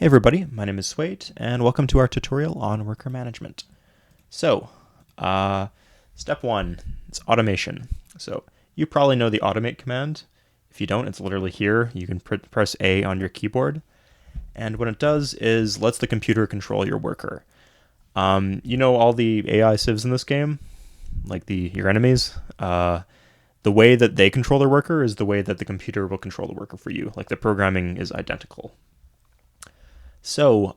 Hey everybody, my name is Swait, and welcome to our tutorial on worker management. So, step one, it's automation. So, you probably know the automate command. If you don't, it's literally here. You can press A on your keyboard, and what it does is lets the computer control your worker. You know all the AI civs in this game, like your enemies? The way that they control their worker is the way that the computer will control the worker for you. Like the programming is identical. So,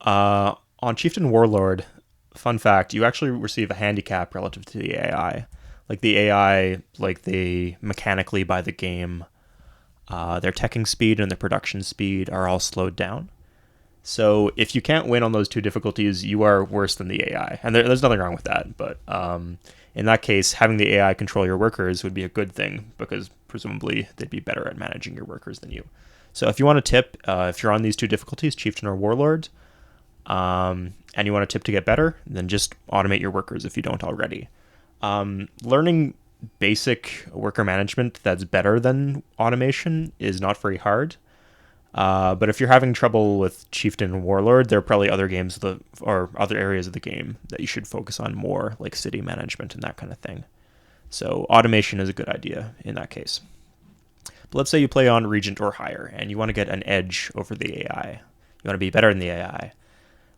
on Chieftain Warlord, fun fact, you actually receive a handicap relative to the AI. Like the AI, like they mechanically by the game, their teching speed and their production speed are all slowed down. So if you can't win on those two difficulties, you are worse than the AI. And there's nothing wrong with that. But in that case, having the AI control your workers would be a good thing because presumably they'd be better at managing your workers than you. So if you want a tip, if you're on these two difficulties, Chieftain or Warlord, and you want a tip to get better, then just automate your workers if you don't already. Learning basic worker management that's better than automation is not very hard. But if you're having trouble with Chieftain and Warlord, there are probably other games or other areas of the game that you should focus on more, like city management and that kind of thing. So automation is a good idea in that case. But let's say you play on Regent or higher, and you want to get an edge over the AI. You want to be better than the AI.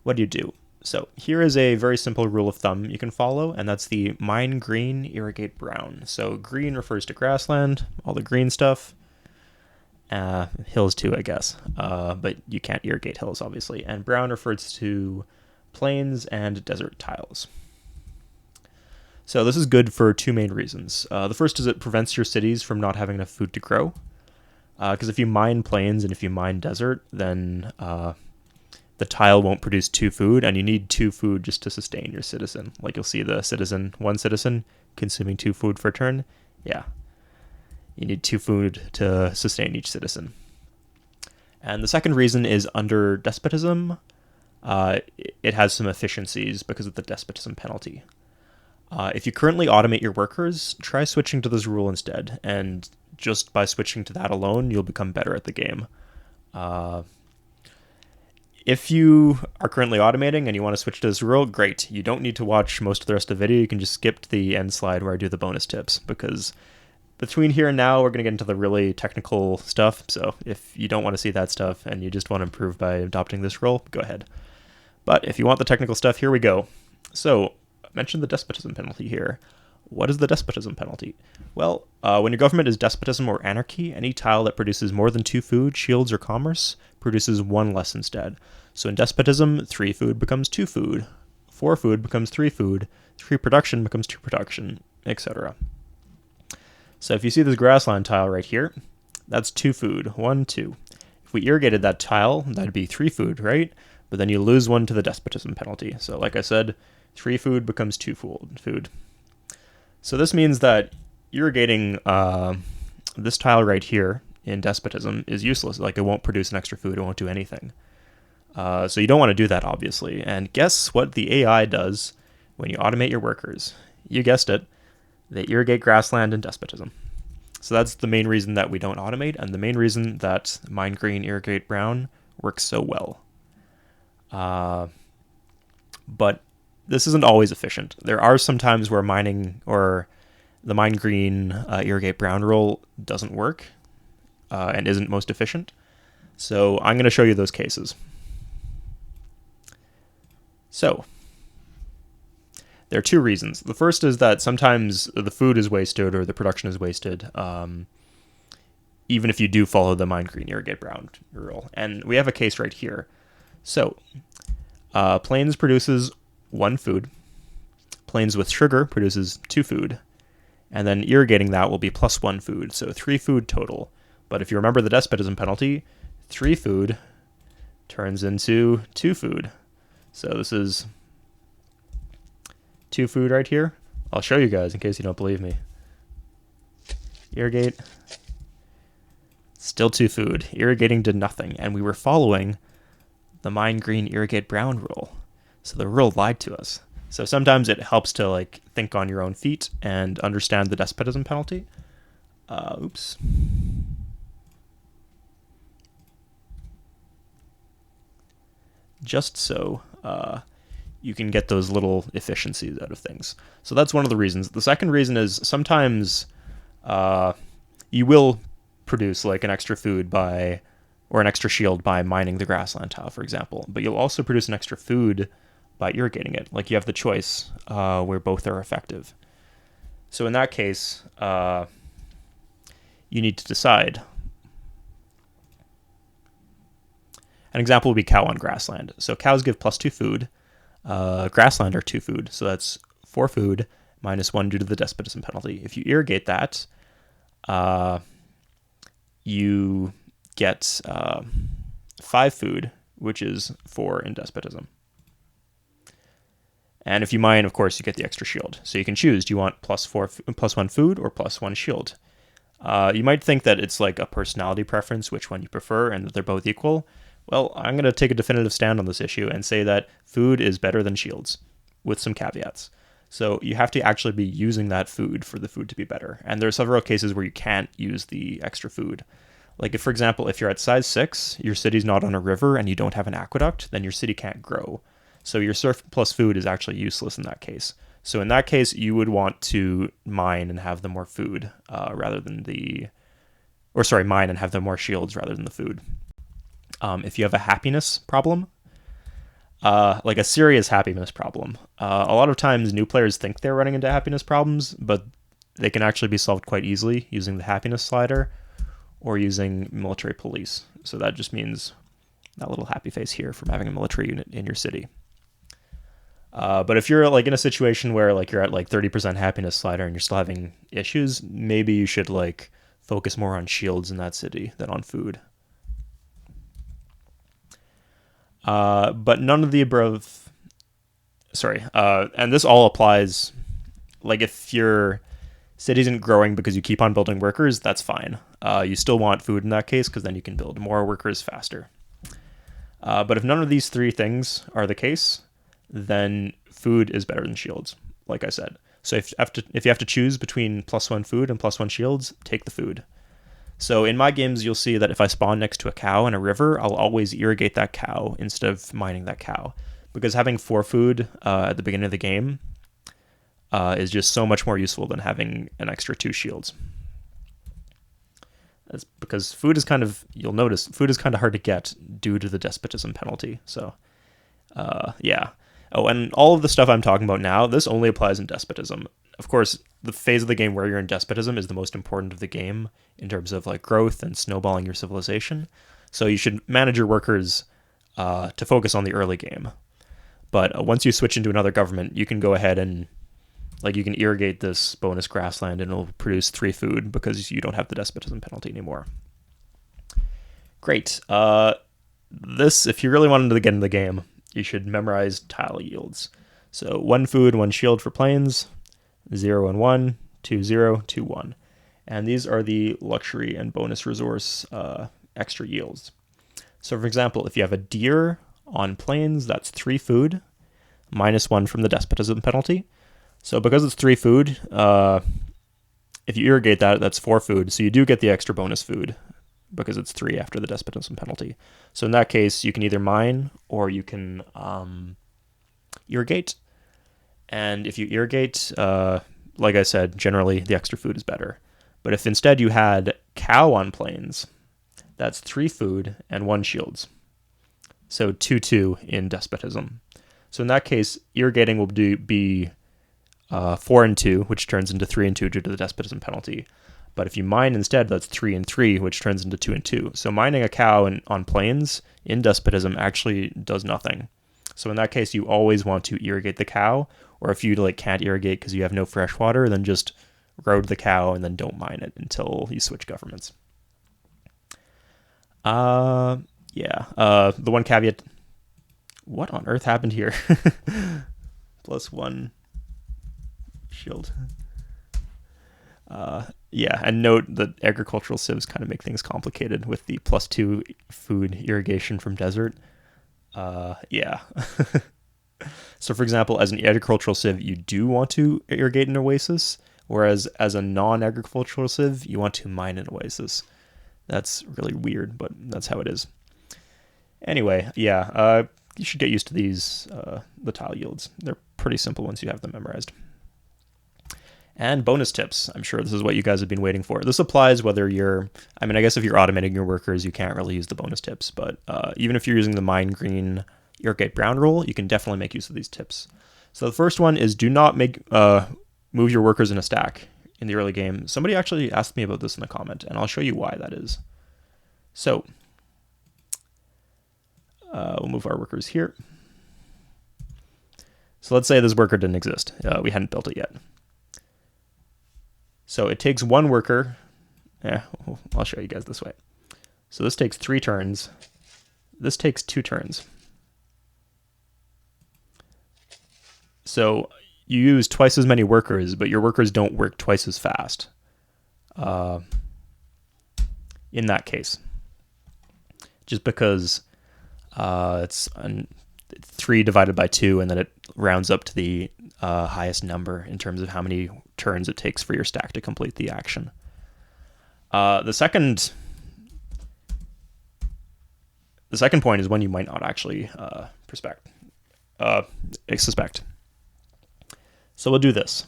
What do you do? So here is a very simple rule of thumb you can follow, and that's the mine green, irrigate brown. So green refers to grassland, all the green stuff. Hills too, I guess. But you can't irrigate hills, obviously. And brown refers to plains and desert tiles. So this is good for two main reasons. The first is it prevents your cities from not having enough food to grow. Because if you mine plains and if you mine desert, then the tile won't produce two food, and you need two food just to sustain your citizen. Like you'll see one citizen consuming two food for a turn. Yeah. You need two food to sustain each citizen. And the second reason is under despotism, it has some efficiencies because of the despotism penalty. If you currently automate your workers, try switching to this rule instead, and just by switching to that alone, you'll become better at the game. If you are currently automating and you want to switch to this rule, great. You don't need to watch most of the rest of the video. You can just skip to the end slide where I do the bonus tips, because between here and now, we're going to get into the really technical stuff. So if you don't want to see that stuff and you just want to improve by adopting this rule, go ahead. But if you want the technical stuff, here we go. So I mentioned the despotism penalty here. What is the despotism penalty? Well, when your government is despotism or anarchy, any tile that produces more than two food, shields, or commerce produces one less instead. So in despotism, 3 food becomes 2 food, 4 food becomes 3 food, 3 production becomes 2 production, etc. So if you see this grassland tile right here, that's 2 food, 1, 2. If we irrigated that tile, that'd be 3 food, right? But then you lose 1 to the despotism penalty. So like I said, 3 food becomes 2 food. So this means that irrigating this tile right here in despotism is useless. Like it won't produce an extra food, it won't do anything. So you don't want to do that, obviously. And guess what the AI does when you automate your workers? You guessed it. They irrigate grassland and despotism. So that's the main reason that we don't automate, and the main reason that mine green, irrigate brown works so well. But this isn't always efficient. There are some times where mining or the mine green, irrigate brown rule doesn't work and isn't most efficient. So I'm going to show you those cases. So there are 2 reasons. The first is that sometimes the food is wasted or the production is wasted, even if you do follow the mine green, irrigate brown rule. And we have a case right here. So plains produces 1 food. Plains with sugar produces 2 food. And then irrigating that will be plus 1 food, so 3 food total. But if you remember the despotism penalty, 3 food turns into 2 food. So this is 2 food right here. I'll show you guys in case you don't believe me. Irrigate. Still 2 food. Irrigating did nothing, and we were following the mine green, irrigate brown rule. So the rule lied to us. So sometimes it helps to think on your own feet and understand the despotism penalty. Oops. just so you can get those little efficiencies out of things. So that's one of the reasons. The second reason is sometimes you will produce like an extra food or an extra shield by mining the grassland tile, for example. But you'll also produce an extra food by irrigating it. Like you have the choice where both are effective. So in that case, you need to decide. An example would be cow on grassland. So cows give +2 food. Grassland are 2 food. So that's 4 food minus 1 due to the despotism penalty. If you irrigate that, you get 5 food, which is 4 in despotism. And if you mine, of course, you get the extra shield. So you can choose, do you want +1 food or +1 shield? You might think that it's like a personality preference, which one you prefer, and that they're both equal. Well, I'm going to take a definitive stand on this issue and say that food is better than shields, with some caveats. So you have to actually be using that food for the food to be better. And there are several cases where you can't use the extra food. Like, if, for example, if you're at size 6, your city's not on a river, and you don't have an aqueduct, then your city can't grow. So your surplus food is actually useless in that case. So in that case, you would want to mine and have the more food mine and have the more shields rather than the food. If you have a happiness problem, like a serious happiness problem, a lot of times new players think they're running into happiness problems, but they can actually be solved quite easily using the happiness slider or using military police. So that just means that little happy face here from having a military unit in your city. But if you're like in a situation where like you're at like 30% happiness slider and you're still having issues, maybe you should like focus more on shields in that city than on food. But none of the above, and this all applies, like if your city isn't growing because you keep on building workers, that's fine. You still want food in that case because then you can build more workers faster. But if none of these 3 things are the case, then food is better than shields, like I said. So if you have to choose between +1 food and +1 shields, take the food. So in my games, you'll see that if I spawn next to a cow in a river, I'll always irrigate that cow instead of mining that cow. Because having 4 food at the beginning of the game is just so much more useful than having an extra 2 shields. That's because food is you'll notice, food is kind of hard to get due to the despotism penalty. So, yeah. Oh, and all of the stuff I'm talking about now, this only applies in despotism. Of course, the phase of the game where you're in despotism is the most important of the game in terms of like growth and snowballing your civilization. So you should manage your workers to focus on the early game. But once you switch into another government, you can go ahead and like you can irrigate this bonus grassland and it'll produce 3 food because you don't have the despotism penalty anymore. Great. If you really wanted to get into the game, you should memorize tile yields. So 1 food, 1 shield for plains, 0 and 1, 2, 0, 2, 1. And these are the luxury and bonus resource extra yields. So for example, if you have a deer on plains, that's 3 food, minus 1 from the despotism penalty. So because it's 3 food, if you irrigate that, that's 4 food. So you do get the extra bonus food because it's 3 after the despotism penalty. So in that case, you can either mine or you can irrigate. And if you irrigate, like I said, generally the extra food is better. But if instead you had cow on plains, that's 3 food and 1 shields. So 2-2 in despotism. So in that case, irrigating will be 4 and 2, which turns into 3 and 2 due to the despotism penalty. But if you mine instead, that's 3 and 3, which turns into 2 and 2. So mining a cow on plains in despotism actually does nothing. So in that case, you always want to irrigate the cow, or if you can't irrigate because you have no fresh water, then just road the cow and then don't mine it until you switch governments. The one caveat. What on earth happened here? +1 shield. And note that agricultural civs kind of make things complicated with the +2 food irrigation from desert. So for example, as an agricultural civ, you do want to irrigate an oasis, whereas as a non-agricultural civ, you want to mine an oasis. That's really weird, but that's how it is. Anyway, you should get used to these, the tile yields. They're pretty simple once you have them memorized. And bonus tips. I'm sure this is what you guys have been waiting for. This applies whether you're, I mean, I guess if you're automating your workers, you can't really use the bonus tips, but even if you're using the mine green, irrigate brown rule, you can definitely make use of these tips. So the first one is do not move your workers in a stack in the early game. Somebody actually asked me about this in the comment, and I'll show you why that is. So we'll move our workers here. So let's say this worker didn't exist. We hadn't built it yet. So it takes one worker. Yeah, I'll show you guys this way. So this takes 3 turns. This takes 2 turns. So you use twice as many workers, but your workers don't work twice as fast. In that case, just because it's 3 divided by 2, and then it rounds up to the highest number in terms of how many turns it takes for your stack to complete the action. The second point is one you might not actually suspect. So we'll do this.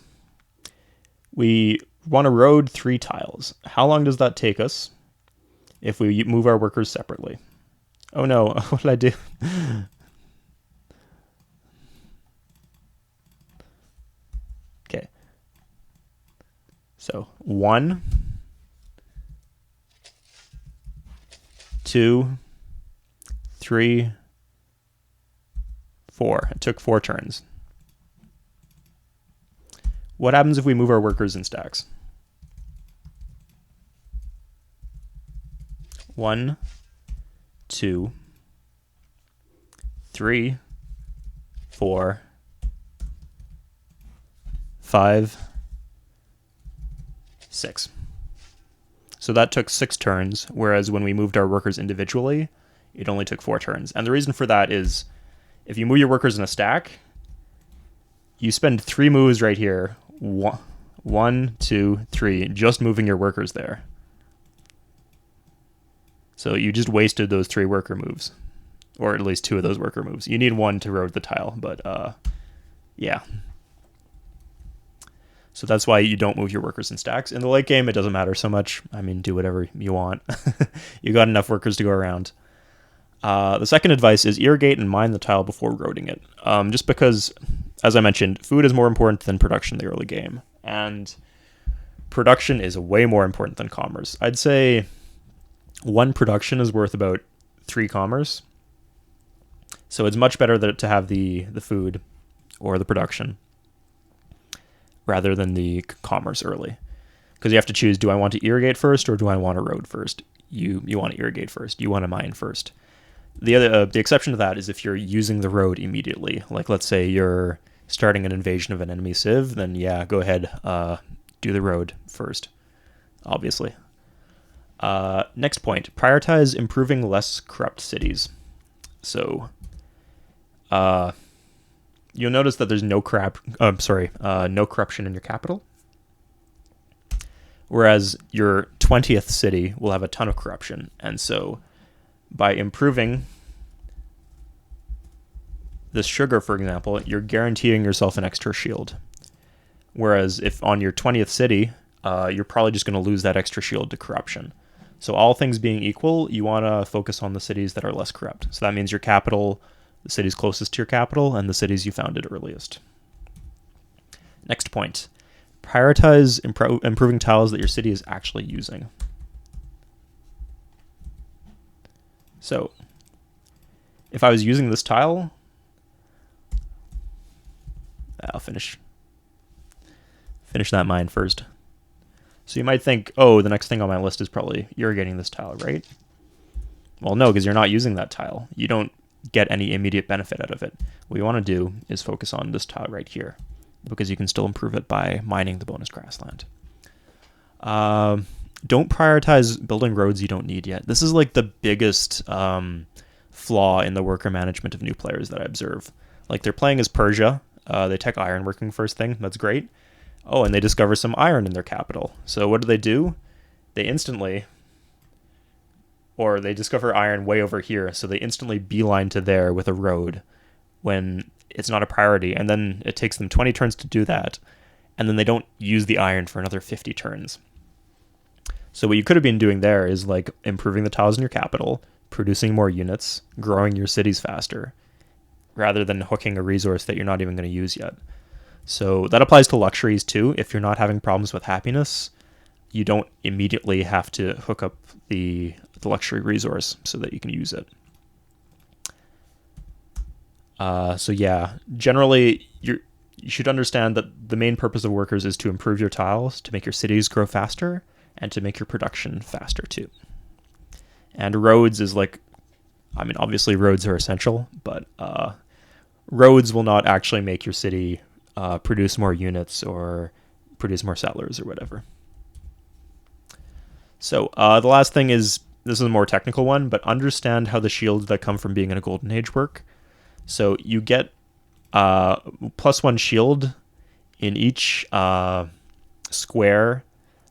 We want to road 3 tiles. How long does that take us if we move our workers separately? Oh no, what did I do? Okay. So 1, 2, 3, 4. It took 4 turns. What happens if we move our workers in stacks? 1, 2, 3, 4, 5, 6. So that took 6 turns, whereas when we moved our workers individually, it only took 4 turns. And the reason for that is if you move your workers in a stack, you spend 3 moves right here. 1, 2, 3, just moving your workers there. So you just wasted those 3 worker moves, or at least 2 of those worker moves. You need 1 to road the tile, but yeah. So that's why you don't move your workers in stacks. In the late game, it doesn't matter so much. I mean, do whatever you want. You got enough workers to go around. The second advice is irrigate and mine the tile before roading it. Just because, as I mentioned, food is more important than production in the early game. And production is way more important than commerce. I'd say 1 production is worth about 3 commerce. So it's much better to have the food or the production rather than the commerce early. Because you have to choose, do I want to irrigate first or do I want to road first? You want to irrigate first. You want to mine first. The exception to that is if you're using the road immediately. Like, let's say you're starting an invasion of an enemy civ, then yeah, go ahead, do the road first, obviously. Next point, prioritize improving less corrupt cities. So you'll notice that there's no corruption in your capital, whereas your 20th city will have a ton of corruption. And so by improving this sugar, for example, you're guaranteeing yourself an extra shield. Whereas if on your 20th city, you're probably just going to lose that extra shield to corruption. So all things being equal, you want to focus on the cities that are less corrupt. So that means your capital, the cities closest to your capital, and the cities you founded earliest. Next point, prioritize improving tiles that your city is actually using. So if I was using this tile, I'll finish that mine first. So you might think, oh, the next thing on my list is probably irrigating this tile, right? Well, no, because you're not using that tile. You don't get any immediate benefit out of it. What you want to do is focus on this tile right here, because you can still improve it by mining the bonus grassland. Don't prioritize building roads you don't need yet. This is like the biggest flaw in the worker management of new players that I observe. Like, they're playing as Persia. They tech ironworking first thing. That's great. Oh, and they discover some iron in their capital. So what do? They instantly or they discover iron way over here, so they instantly beeline to there with a road when it's not a priority, and then it takes them 20 turns to do that, and then they don't use the iron for another 50 turns. So what you could have been doing there is like improving the tiles in your capital, producing more units, growing your cities faster, rather than hooking a resource that you're not even going to use yet. So that applies to luxuries too. If you're not having problems with happiness, you don't immediately have to hook up the luxury resource so that you can use it. So yeah, generally you should understand that the main purpose of workers is to improve your tiles, to make your cities grow faster, and to make your production faster too. And roads is like, I mean, obviously roads are essential, but roads will not actually make your city produce more units or produce more settlers or whatever. So the last thing is, this is a more technical one, but understand how the shields that come from being in a golden age work. So you get +1 shield in each square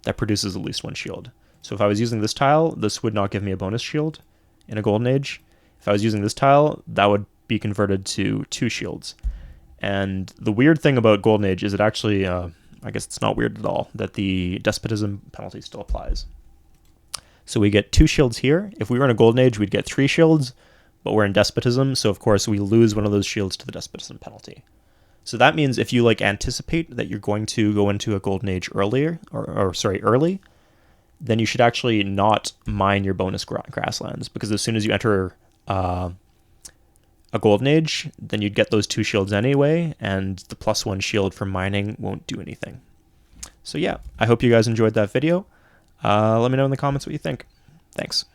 that produces at least 1 shield. So if I was using this tile, this would not give me a bonus shield in a golden age. If I was using this tile, that would be converted to 2 shields. And the weird thing about golden age is it actually, I guess it's not weird at all, that the despotism penalty still applies. So we get 2 shields here. If we were in a golden age, we'd get 3 shields, but we're in despotism, so of course we lose one of those shields to the despotism penalty. So that means if you like anticipate that you're going to go into a golden age earlier, early, then you should actually not mine your bonus grasslands, because as soon as you enter a golden age, then you'd get those 2 shields anyway, and the +1 shield from mining won't do anything. So yeah, I hope you guys enjoyed that video. Let me know in the comments what you think. Thanks.